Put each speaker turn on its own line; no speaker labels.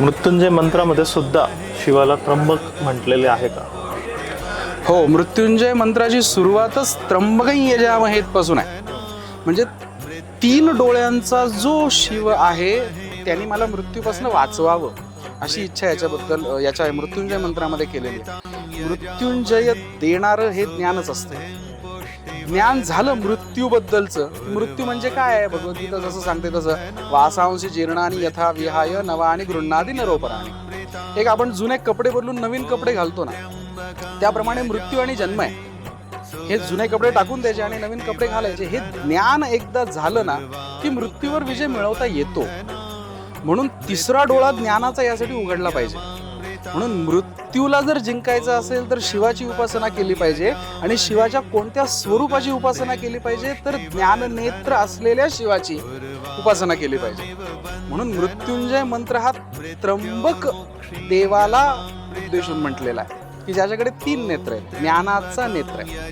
मृत्युंजय मंत्रामध्ये सुद्धा शिवाला त्र्यंबक म्हटलेले आहे का?
हो, मृत्युंजय मंत्राची सुरुवातच त्र्यंबकं यजामहेत पासून आहे. म्हणजे 3 डोळ्यांचा जो शिव आहे त्यांनी मला मृत्यूपासून वाचवावं अशी इच्छा याच्या मृत्युंजय मंत्रामध्ये केलेली आहे. मृत्युंजय देणारं हे ज्ञानच असतं. ज्ञान झालं मृत्यूबद्दलचं. मृत्यू म्हणजे काय आहे? भगवद्गीता जसं सांगते तसं वासांशी जीर्णानी यथा विहाय नवानी गृह्णादी नरोपराणी. एक आपण जुने कपडे बदलून नवीन कपडे घालतो ना, त्याप्रमाणे मृत्यू आणि जन्म आहे. हे जुने कपडे टाकून द्यायचे आणि नवीन कपडे घालायचे. हे ज्ञान एकदा झालं ना की मृत्यूवर विजय मिळवता येतो. म्हणून 3रा डोळा ज्ञानाचा यासाठी उघडला पाहिजे. म्हणून मृत्यूला जर जिंकायचं असेल तर शिवाची उपासना केली पाहिजे. आणि शिवाच्या कोणत्या स्वरूपाची उपासना केली पाहिजे? तर ज्ञाननेत्र असलेल्या शिवाची उपासना केली पाहिजे. म्हणून मृत्युंजय मंत्र हा त्र्यंबक देवाला उद्देशून म्हटलेला आहे की ज्याच्याकडे 3 नेत्र आहेत. ज्ञानाचा नेत्र आहे.